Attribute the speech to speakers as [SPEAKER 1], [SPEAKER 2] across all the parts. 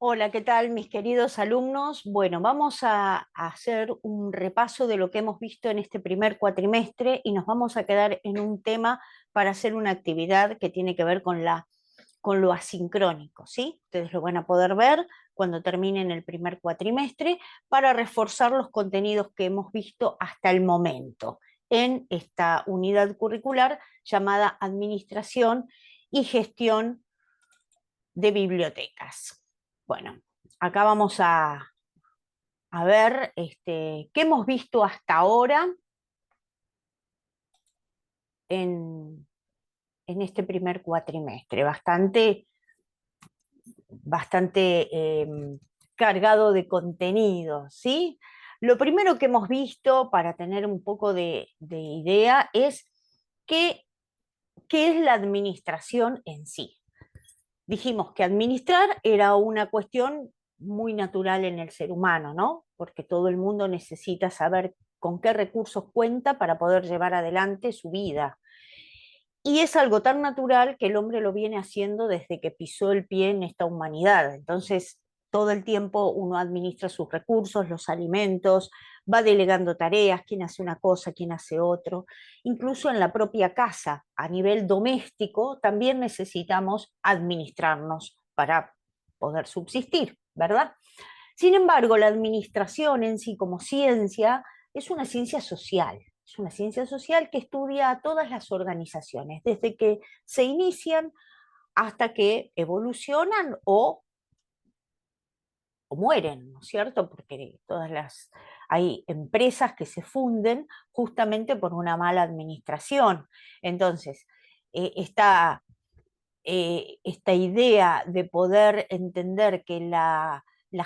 [SPEAKER 1] Hola, ¿qué tal mis queridos alumnos? Bueno, vamos a hacer un repaso de lo que hemos visto en este primer cuatrimestre y nos vamos a quedar en un tema para hacer una actividad que tiene que ver con lo asincrónico, ¿sí? Ustedes lo van a poder ver cuando terminen el primer cuatrimestre para reforzar los contenidos que hemos visto hasta el momento en esta unidad curricular llamada Administración y Gestión de Bibliotecas. Bueno, acá vamos a ver qué hemos visto hasta ahora en, en este primer cuatrimestre. Bastante cargado de contenido, ¿sí? Lo primero que hemos visto, para tener un poco de idea, es qué, qué es la administración en sí. Dijimos que administrar era una cuestión muy natural en el ser humano, ¿no? Porque todo el mundo necesita saber con qué recursos cuenta para poder llevar adelante su vida. Y es algo tan natural que el hombre lo viene haciendo desde que pisó el pie en esta humanidad. Entonces, todo el tiempo uno administra sus recursos, los alimentos, va delegando tareas, quién hace una cosa, quién hace otro. Incluso en la propia casa, a nivel doméstico, también necesitamos administrarnos para poder subsistir, ¿verdad? Sin embargo, la administración en sí como ciencia es una ciencia social. Es una ciencia social que estudia a todas las organizaciones, desde que se inician hasta que evolucionan o mueren, ¿no es cierto? Porque hay empresas que se funden justamente por una mala administración. Entonces, esta idea de poder entender que la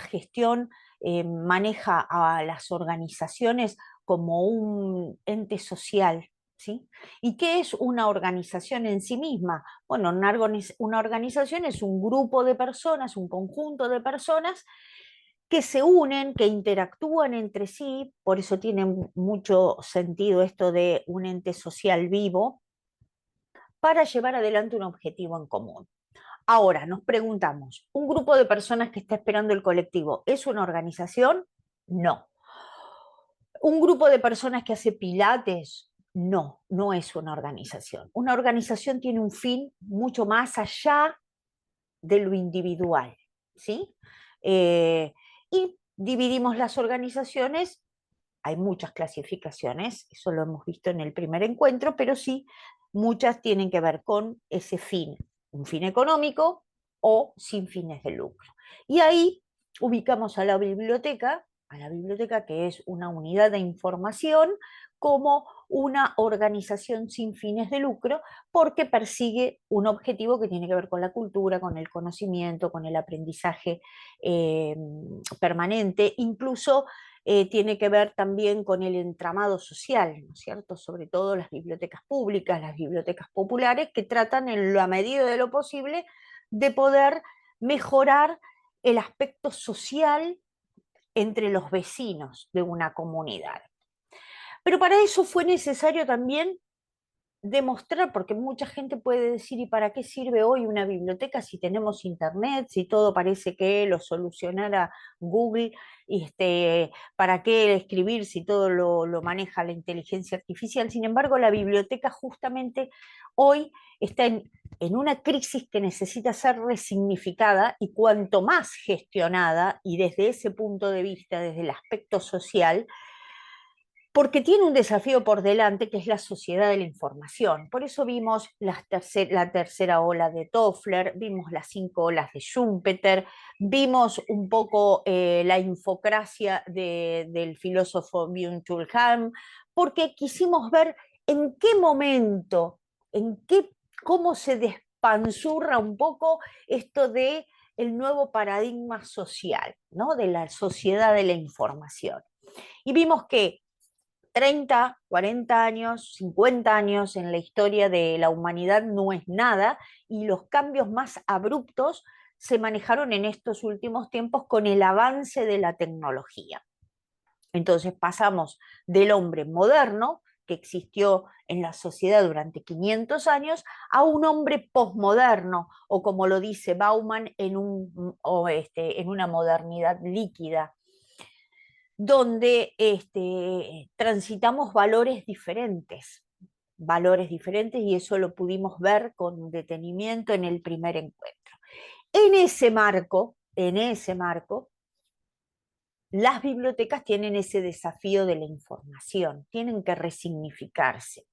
[SPEAKER 1] gestión maneja a las organizaciones como un ente social, ¿sí? ¿Y qué es una organización en sí misma? Bueno, una organización es un grupo de personas, un conjunto de personas que se unen, que interactúan entre sí, por eso tiene mucho sentido esto de un ente social vivo, para llevar adelante un objetivo en común. Ahora, nos preguntamos, ¿un grupo de personas que está esperando el colectivo es una organización? No. ¿Un grupo de personas que hace pilates? No, no es una organización. Una organización tiene un fin mucho más allá de lo individual, ¿sí? Y dividimos las organizaciones, hay muchas clasificaciones, eso lo hemos visto en el primer encuentro, pero sí, muchas tienen que ver con ese fin, un fin económico o sin fines de lucro. Y ahí ubicamos a la biblioteca que es una unidad de información como una organización sin fines de lucro, porque persigue un objetivo que tiene que ver con la cultura, con el conocimiento, con el aprendizaje eh, permanente, incluso tiene que ver también con el entramado social, ¿no es cierto? Sobre todo las bibliotecas públicas, las bibliotecas populares, que tratan en la medida de lo posible de poder mejorar el aspecto social entre los vecinos de una comunidad. Pero para eso fue necesario también demostrar, porque mucha gente puede decir, ¿y para qué sirve hoy una biblioteca si tenemos internet, si todo parece que lo solucionara Google? ¿Para qué escribir si todo lo maneja la inteligencia artificial? Sin embargo, la biblioteca justamente hoy está en una crisis que necesita ser resignificada, y cuanto más gestionada, y desde ese punto de vista, desde el aspecto social, porque tiene un desafío por delante que es la sociedad de la información. Por eso vimos la tercera ola de Toffler, vimos las 5 olas de Schumpeter, vimos un poco la infocracia del filósofo Byung-Chul Han, porque quisimos ver en qué momento, cómo se despanzurra un poco esto de el nuevo paradigma social, ¿no? De la sociedad de la información. Y vimos que 30, 40 años, 50 años en la historia de la humanidad no es nada, y los cambios más abruptos se manejaron en estos últimos tiempos con el avance de la tecnología. Entonces pasamos del hombre moderno, que existió en la sociedad durante 500 años a un hombre posmoderno, o como lo dice Bauman, en una modernidad líquida, donde transitamos valores diferentes, y eso lo pudimos ver con detenimiento en el primer encuentro. En ese marco, las bibliotecas tienen ese desafío de la información, tienen que resignificarse.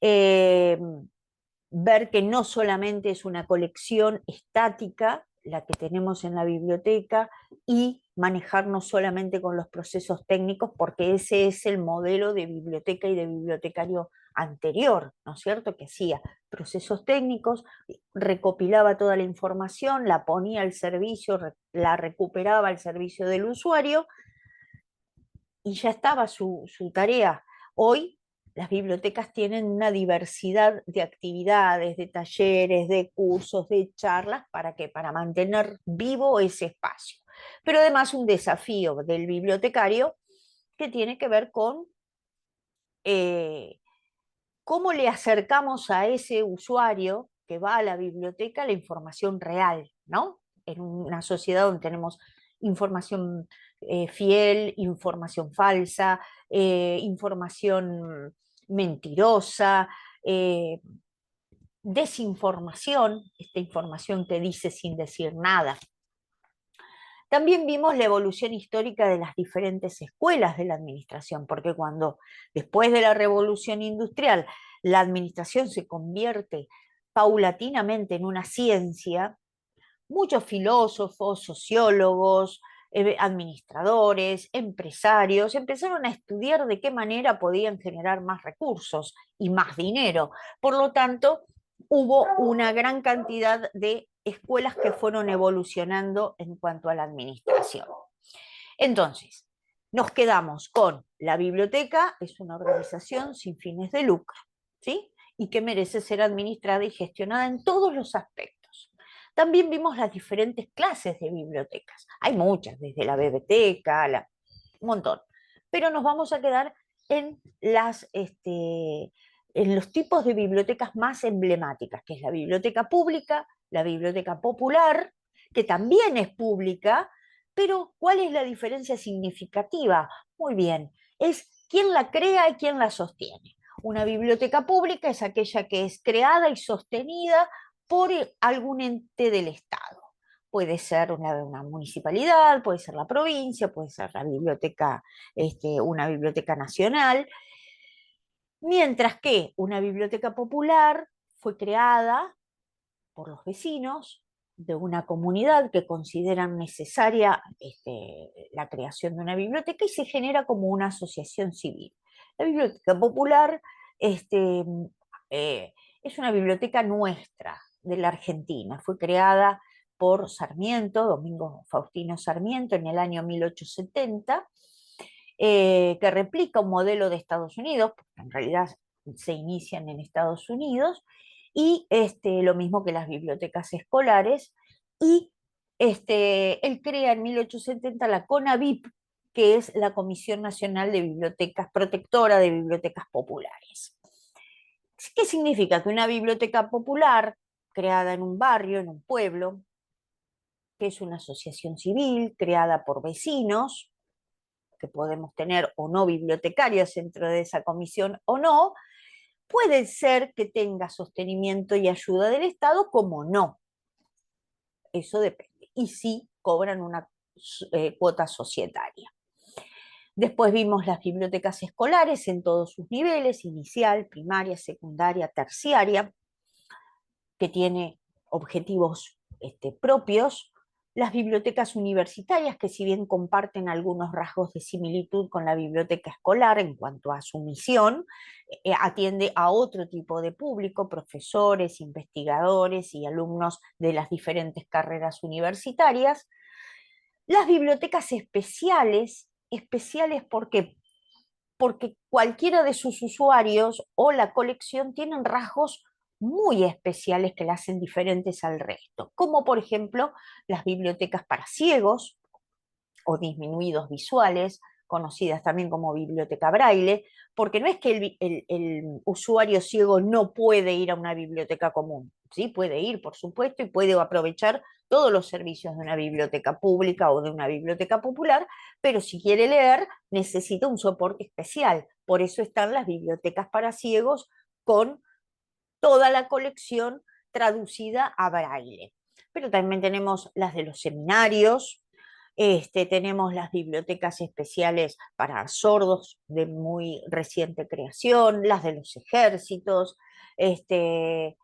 [SPEAKER 1] Eh, Ver que no solamente es una colección estática la que tenemos en la biblioteca, y manejarnos solamente con los procesos técnicos, porque ese es el modelo de biblioteca y de bibliotecario anterior, ¿no es cierto? Que hacía procesos técnicos, recopilaba toda la información, la ponía al servicio, la recuperaba al servicio del usuario, y ya estaba su tarea. Hoy las bibliotecas tienen una diversidad de actividades, de talleres, de cursos, de charlas, ¿para qué? Para mantener vivo ese espacio. Pero además un desafío del bibliotecario que tiene que ver con eh, cómo le acercamos a ese usuario que va a la biblioteca la información real, ¿no? En una sociedad donde tenemos información fiel, información falsa, información mentirosa, desinformación, esta información que dice sin decir nada. También vimos la evolución histórica de las diferentes escuelas de la administración, porque cuando después de la revolución industrial la administración se convierte paulatinamente en una ciencia, muchos filósofos, sociólogos, administradores, empresarios, empezaron a estudiar de qué manera podían generar más recursos y más dinero. Por lo tanto, hubo una gran cantidad de escuelas que fueron evolucionando en cuanto a la administración. Entonces, nos quedamos con la biblioteca, es una organización sin fines de lucro, ¿sí? Y que merece ser administrada y gestionada en todos los aspectos. También vimos las diferentes clases de bibliotecas. Hay muchas, desde la biblioteca, un montón. Pero nos vamos a quedar en, en los tipos de bibliotecas más emblemáticas, que es la biblioteca pública, la biblioteca popular, que también es pública, pero ¿cuál es la diferencia significativa? Muy bien, es quién la crea y quién la sostiene. Una biblioteca pública es aquella que es creada y sostenida por algún ente del Estado. Puede ser una municipalidad, puede ser la provincia, puede ser la biblioteca, una biblioteca nacional, mientras que una biblioteca popular fue creada por los vecinos de una comunidad que consideran necesaria la creación de una biblioteca, y se genera como una asociación civil. La biblioteca popular eh, es una biblioteca nuestra, de la Argentina. Fue creada por Sarmiento, Domingo Faustino Sarmiento, en el año 1870, que replica un modelo de Estados Unidos, porque en realidad se inician en Estados Unidos, y lo mismo que las bibliotecas escolares, y él crea en 1870 la CONABIP, que es la Comisión Nacional de Bibliotecas, protectora de bibliotecas populares. ¿Qué significa? Que una biblioteca popular creada en un barrio, en un pueblo, que es una asociación civil creada por vecinos, que podemos tener o no bibliotecarios dentro de esa comisión o no, puede ser que tenga sostenimiento y ayuda del Estado, como no. Eso depende. Y sí cobran una cuota societaria. Después vimos las bibliotecas escolares en todos sus niveles: inicial, primaria, secundaria, terciaria, que tiene objetivos propios. Las bibliotecas universitarias, que si bien comparten algunos rasgos de similitud con la biblioteca escolar en cuanto a su misión, atiende a otro tipo de público: profesores, investigadores y alumnos de las diferentes carreras universitarias. Las bibliotecas especiales, especiales ¿por qué? Porque cualquiera de sus usuarios o la colección tienen rasgos muy especiales que la hacen diferentes al resto, como por ejemplo las bibliotecas para ciegos o disminuidos visuales, conocidas también como biblioteca braille, porque no es que el usuario ciego no puede ir a una biblioteca común, ¿sí? Puede ir, por supuesto, y puede aprovechar todos los servicios de una biblioteca pública o de una biblioteca popular, pero si quiere leer necesita un soporte especial. Por eso están las bibliotecas para ciegos con toda la colección traducida a braille. Pero también tenemos las de los seminarios, tenemos las bibliotecas especiales para sordos de muy reciente creación, las de los ejércitos, este,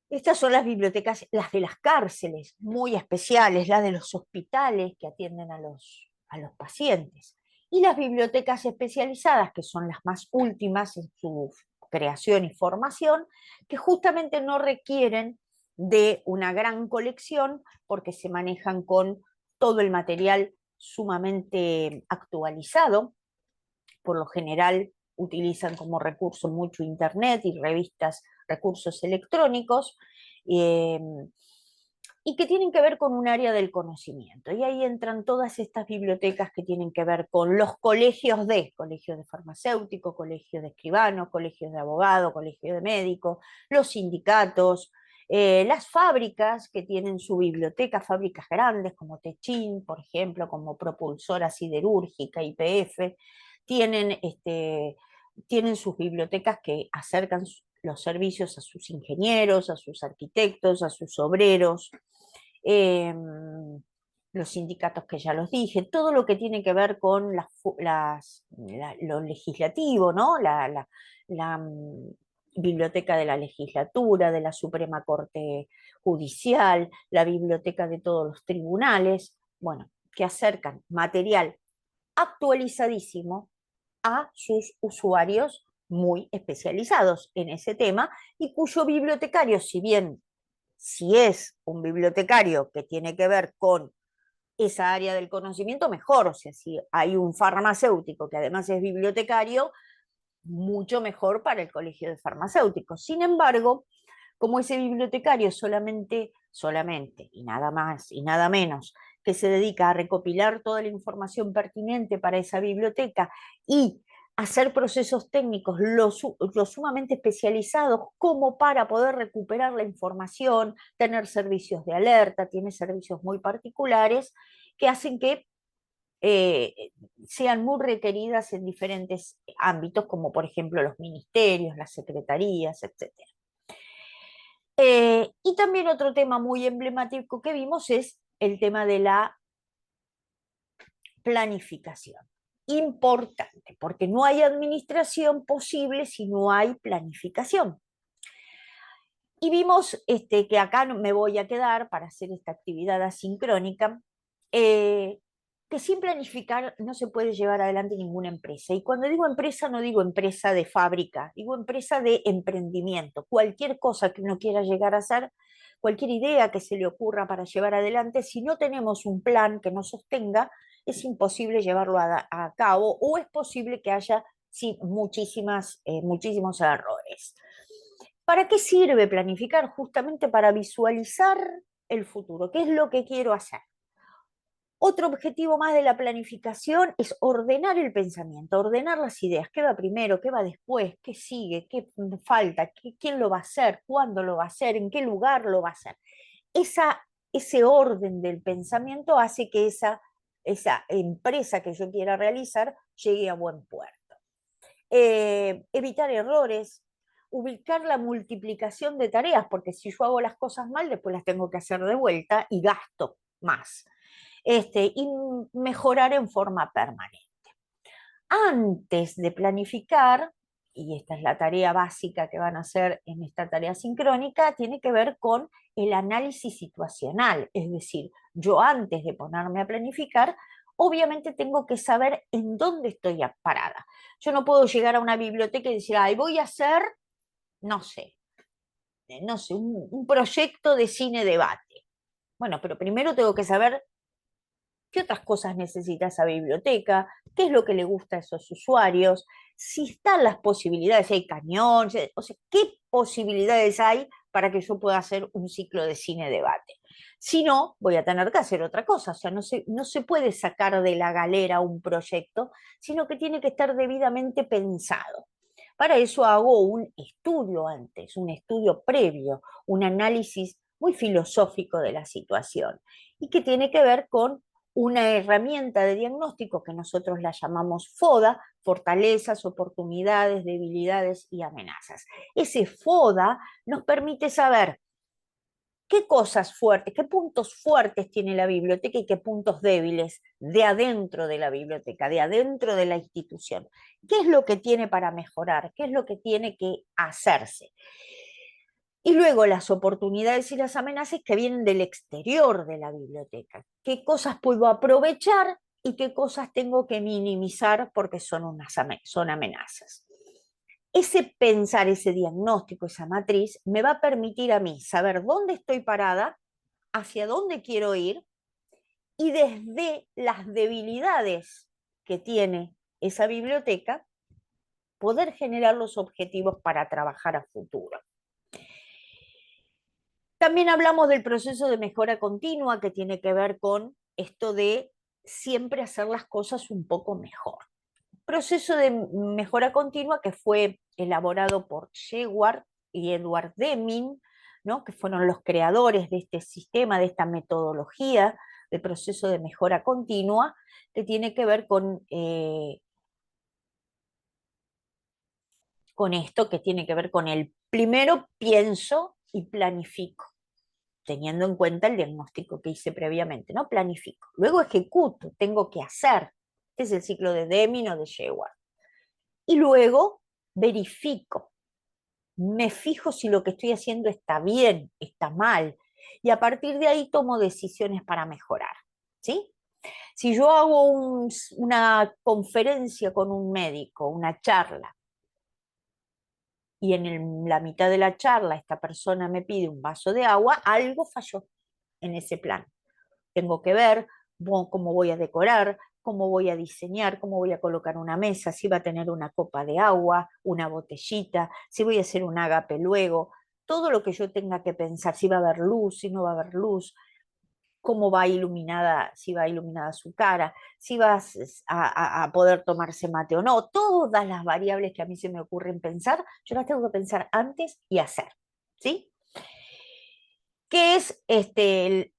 [SPEAKER 1] estas son las bibliotecas, las de las cárceles, muy especiales, las de los hospitales que atienden a los pacientes. Y las bibliotecas especializadas, que son las más últimas en su creación y formación, que justamente no requieren de una gran colección porque se manejan con todo el material sumamente actualizado. Por lo general utilizan como recurso mucho internet y revistas, recursos electrónicos, eh, y que tienen que ver con un área del conocimiento. Y ahí entran todas estas bibliotecas que tienen que ver con los colegios de farmacéuticos, colegios de escribanos, colegios de abogados, colegios de médicos, los sindicatos, las fábricas que tienen su biblioteca, fábricas grandes como Techin, por ejemplo, como Propulsora Siderúrgica, YPF, tienen, tienen sus bibliotecas que acercan los servicios a sus ingenieros, a sus arquitectos, a sus obreros, eh, los sindicatos que ya los dije, todo lo que tiene que ver con lo legislativo, ¿no? La biblioteca de la legislatura, de la Suprema Corte Judicial, la biblioteca de todos los tribunales, bueno, que acercan material actualizadísimo a sus usuarios muy especializados en ese tema y cuyo bibliotecario, si bien si es un bibliotecario que tiene que ver con esa área del conocimiento, mejor. O sea, si hay un farmacéutico que además es bibliotecario, mucho mejor para el colegio de farmacéuticos. Sin embargo, como ese bibliotecario solamente, y nada más y nada menos, que se dedica a recopilar toda la información pertinente para esa biblioteca y hacer procesos técnicos lo sumamente especializados como para poder recuperar la información, tener servicios de alerta, tiene servicios muy particulares que hacen que eh, sean muy requeridas en diferentes ámbitos, como por ejemplo los ministerios, las secretarías, etcétera. Y también otro tema muy emblemático que vimos es el tema de la planificación. Importante, porque no hay administración posible si no hay planificación. Y vimos que acá me voy a quedar para hacer esta actividad asincrónica, que sin planificar no se puede llevar adelante ninguna empresa. Y cuando digo empresa, no digo empresa de fábrica, digo empresa de emprendimiento. Cualquier cosa que uno quiera llegar a hacer, cualquier idea que se le ocurra para llevar adelante, si no tenemos un plan que nos sostenga, es imposible llevarlo a cabo o es posible que haya sí, muchísimos errores. ¿Para qué sirve planificar? Justamente para visualizar el futuro. ¿Qué es lo que quiero hacer? Otro objetivo más de la planificación es ordenar el pensamiento, ordenar las ideas. ¿Qué va primero? ¿Qué va después? ¿Qué sigue? ¿Qué falta? ¿Quién lo va a hacer? ¿Cuándo lo va a hacer? ¿En qué lugar lo va a hacer? Ese orden del pensamiento hace que esa empresa que yo quiera realizar llegue a buen puerto. Evitar errores, ubicar la multiplicación de tareas, porque si yo hago las cosas mal, después las tengo que hacer de vuelta y gasto más. Y mejorar en forma permanente. Antes de planificar, y esta es la tarea básica que van a hacer en esta tarea sincrónica, tiene que ver con el análisis situacional, es decir, yo antes de ponerme a planificar, obviamente tengo que saber en dónde estoy parada. Yo no puedo llegar a una biblioteca y decir, ay, voy a hacer, no sé, un proyecto de cine debate. Bueno, pero primero tengo que saber qué otras cosas necesita esa biblioteca, qué es lo que le gusta a esos usuarios, si están las posibilidades, si hay cañón, o sea, qué posibilidades hay para que yo pueda hacer un ciclo de cine-debate. Si no, voy a tener que hacer otra cosa. O sea, no se puede sacar de la galera un proyecto, sino que tiene que estar debidamente pensado. Para eso hago un estudio antes, un estudio previo, un análisis muy filosófico de la situación y que tiene que ver con una herramienta de diagnóstico que nosotros la llamamos FODA, fortalezas, oportunidades, debilidades y amenazas. Ese FODA nos permite saber qué cosas fuertes, qué puntos fuertes tiene la biblioteca y qué puntos débiles de adentro de la biblioteca, de adentro de la institución. ¿Qué es lo que tiene para mejorar? ¿Qué es lo que tiene que hacerse? Y luego las oportunidades y las amenazas que vienen del exterior de la biblioteca. ¿Qué cosas puedo aprovechar y qué cosas tengo que minimizar porque son amenazas? Ese pensar, ese diagnóstico, esa matriz, me va a permitir a mí saber dónde estoy parada, hacia dónde quiero ir y desde las debilidades que tiene esa biblioteca, poder generar los objetivos para trabajar a futuro. También hablamos del proceso de mejora continua que tiene que ver con esto de siempre hacer las cosas un poco mejor. Proceso de mejora continua que fue elaborado por Shewhart y Edward Deming, ¿no? Que fueron los creadores de este sistema, de esta metodología de proceso de mejora continua, que tiene que ver con esto, que tiene que ver con el primero pienso y planifico, teniendo en cuenta el diagnóstico que hice previamente, ¿no? Planifico. Luego ejecuto, tengo que hacer. Este es el ciclo de Deming o de Shewhart. Y luego verifico, me fijo si lo que estoy haciendo está bien, está mal, y a partir de ahí tomo decisiones para mejorar, ¿sí? Si yo hago una conferencia con un médico, una charla, y en la mitad de la charla esta persona me pide un vaso de agua, algo falló en ese plan. Tengo que ver cómo voy a decorar, cómo voy a diseñar, cómo voy a colocar una mesa, si va a tener una copa de agua, una botellita, si voy a hacer un ágape luego, todo lo que yo tenga que pensar, si va a haber luz, si no va a haber luz, cómo va iluminada, si va iluminada su cara, si va a poder tomarse mate o no, todas las variables que a mí se me ocurren pensar, yo las tengo que pensar antes y hacer, ¿sí? ¿Qué es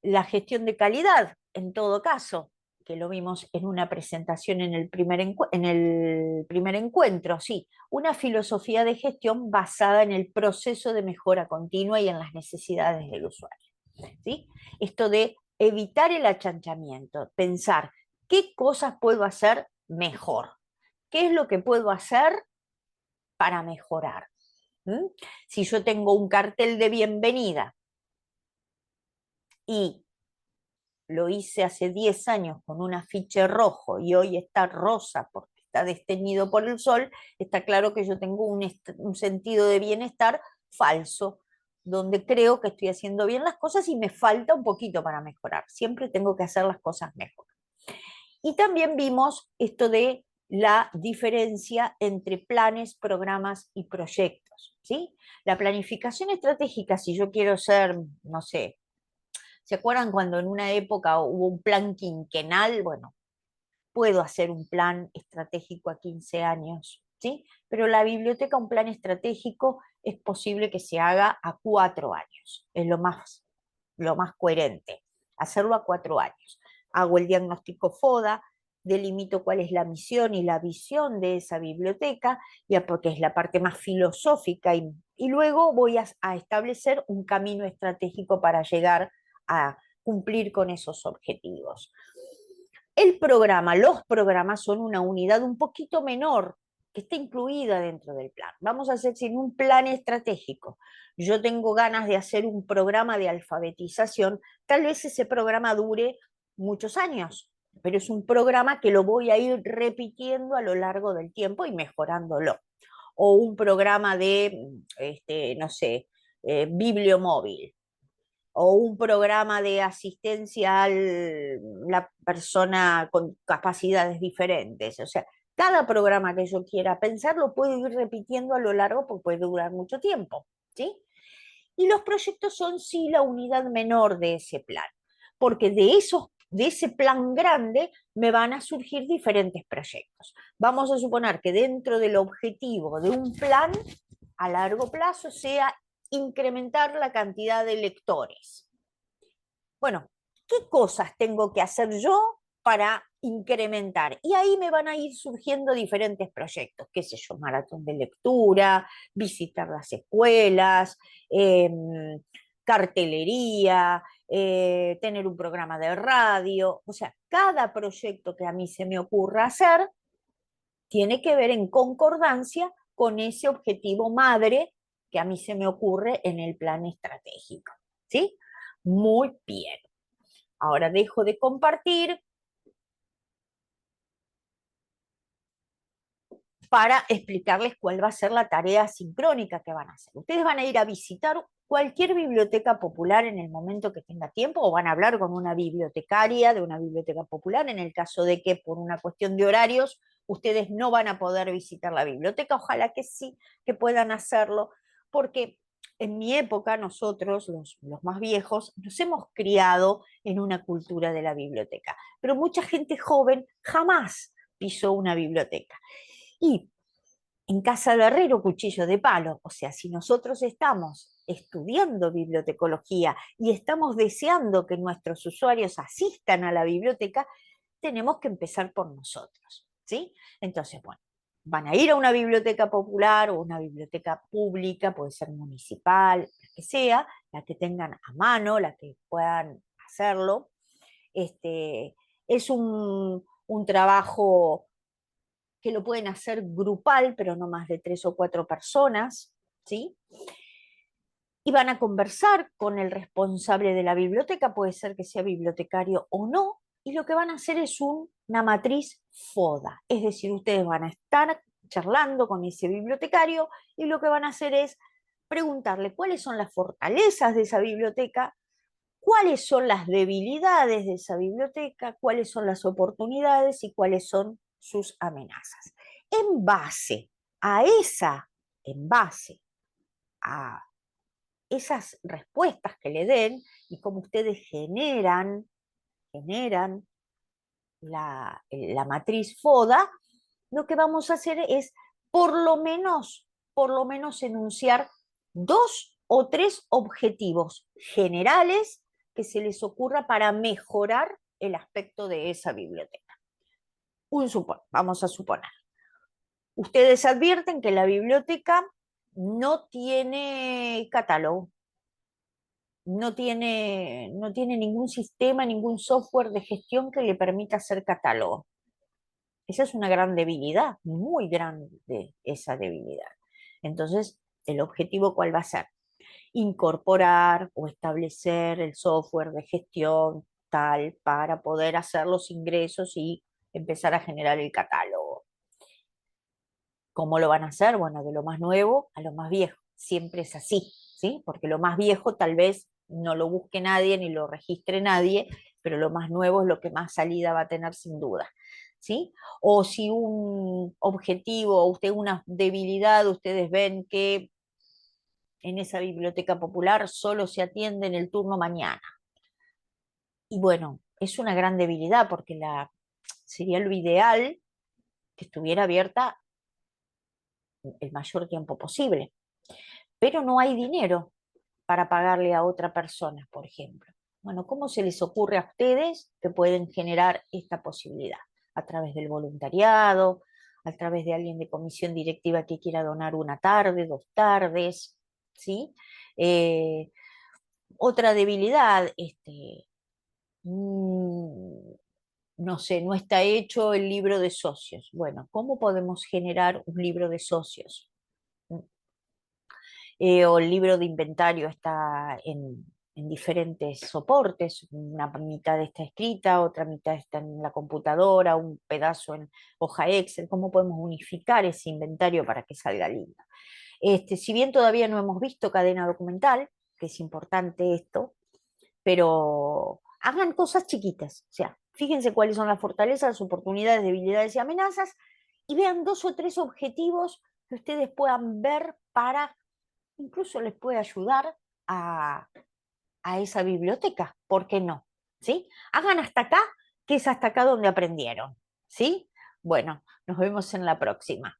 [SPEAKER 1] la gestión de calidad? En todo caso, que lo vimos en una presentación en el primer encuentro, sí, una filosofía de gestión basada en el proceso de mejora continua y en las necesidades del usuario, ¿sí? Esto de evitar el achanchamiento, pensar qué cosas puedo hacer mejor, qué es lo que puedo hacer para mejorar. ¿Mm? Si yo tengo un cartel de bienvenida y lo hice hace 10 años con un afiche rojo y hoy está rosa porque está desteñido por el sol, está claro que yo tengo un sentido de bienestar falso, donde creo que estoy haciendo bien las cosas y me falta un poquito para mejorar. Siempre tengo que hacer las cosas mejor. Y también vimos esto de la diferencia entre planes, programas y proyectos, ¿sí? La planificación estratégica, si yo quiero ser, no sé, ¿se acuerdan cuando en una época hubo un plan quinquenal? Bueno, puedo hacer un plan estratégico a 15 años, ¿sí? Pero la biblioteca, un plan estratégico, es posible que se haga a 4 años. Es lo más coherente, hacerlo a 4 años. Hago el diagnóstico FODA, delimito cuál es la misión y la visión de esa biblioteca, ya porque es la parte más filosófica, y luego voy a establecer un camino estratégico para llegar a cumplir con esos objetivos. Los programas son una unidad un poquito menor que está incluida dentro del plan. Vamos a hacer sin un plan estratégico. Yo tengo ganas de hacer un programa de alfabetización, tal vez ese programa dure muchos años, pero es un programa que lo voy a ir repitiendo a lo largo del tiempo y mejorándolo. O un programa de, no sé, bibliomóvil o un programa de asistencia a la persona con capacidades diferentes. O sea, cada programa que yo quiera pensar lo puedo ir repitiendo a lo largo porque puede durar mucho tiempo, ¿sí? Y los proyectos son sí la unidad menor de ese plan, porque de ese plan grande me van a surgir diferentes proyectos. Vamos a suponer que dentro del objetivo de un plan a largo plazo sea incrementar la cantidad de lectores. Bueno, ¿qué cosas tengo que hacer yo para incrementar? Y ahí me van a ir surgiendo diferentes proyectos, qué sé yo, maratón de lectura, visitar las escuelas, eh, cartelería, tener un programa de radio. O sea, cada proyecto que a mí se me ocurra hacer tiene que ver en concordancia con ese objetivo madre que a mí se me ocurre en el plan estratégico. ¿Sí? Muy bien. Ahora dejo de compartir para explicarles cuál va a ser la tarea sincrónica que van a hacer. Ustedes van a ir a visitar cualquier biblioteca popular en el momento que tenga tiempo o van a hablar con una bibliotecaria de una biblioteca popular en el caso de que por una cuestión de horarios ustedes no van a poder visitar la biblioteca. Ojalá que sí, que puedan hacerlo, porque en mi época nosotros, los más viejos, nos hemos criado en una cultura de la biblioteca, pero mucha gente joven jamás pisó una biblioteca. Y en casa de herrero, cuchillo de palo. O sea, si nosotros estamos estudiando bibliotecología y estamos deseando que nuestros usuarios asistan a la biblioteca, tenemos que empezar por nosotros, ¿sí? Entonces, bueno, van a ir a una biblioteca popular o una biblioteca pública, puede ser municipal, la que sea, la que tengan a mano, la que puedan hacerlo. Es un trabajo que lo pueden hacer grupal, pero no más de 3 o 4 personas, ¿sí? Y van a conversar con el responsable de la biblioteca, puede ser que sea bibliotecario o no, y lo que van a hacer es una matriz FODA, es decir, ustedes van a estar charlando con ese bibliotecario y lo que van a hacer es preguntarle cuáles son las fortalezas de esa biblioteca, cuáles son las debilidades de esa biblioteca, cuáles son las oportunidades y cuáles son sus amenazas. En base a en base a esas respuestas que le den y cómo ustedes generan la matriz FODA, lo que vamos a hacer es por lo menos enunciar 2 o 3 objetivos generales que se les ocurra para mejorar el aspecto de esa biblioteca. Vamos a suponer. Ustedes advierten que la biblioteca no tiene catálogo, no tiene ningún sistema, ningún software de gestión que le permita hacer catálogo. Esa es una gran debilidad, muy grande esa debilidad. Entonces, ¿el objetivo cuál va a ser? Incorporar o establecer el software de gestión tal para poder hacer los ingresos y empezar a generar el catálogo. ¿Cómo lo van a hacer? Bueno, de lo más nuevo a lo más viejo. Siempre es así, ¿sí? Porque lo más viejo tal vez no lo busque nadie ni lo registre nadie, pero lo más nuevo es lo que más salida va a tener sin duda, ¿sí? O si un objetivo o usted una debilidad, ustedes ven que en esa biblioteca popular solo se atiende en el turno mañana. Y bueno, es una gran debilidad porque sería lo ideal que estuviera abierta el mayor tiempo posible. Pero no hay dinero para pagarle a otra persona, por ejemplo. Bueno, ¿cómo se les ocurre a ustedes que pueden generar esta posibilidad? A través del voluntariado, a través de alguien de comisión directiva que quiera donar una tarde, 2 tardes, ¿sí? Eh, Otra debilidad, mm, no sé, no está hecho el libro de socios. Bueno, ¿cómo podemos generar un libro de socios? O el libro de inventario está en diferentes soportes, una mitad está escrita, otra mitad está en la computadora, un pedazo en hoja Excel. ¿Cómo podemos unificar ese inventario para que salga lindo? Si bien todavía no hemos visto cadena documental, que es importante esto, pero hagan cosas chiquitas, o sea, fíjense cuáles son las fortalezas, las oportunidades, debilidades y amenazas, y vean 2 o 3 objetivos que ustedes puedan ver para, incluso les puede ayudar a, a esa biblioteca, ¿por qué no? ¿Sí? Hagan hasta acá, que es hasta acá donde aprendieron, ¿sí? Bueno, nos vemos en la próxima.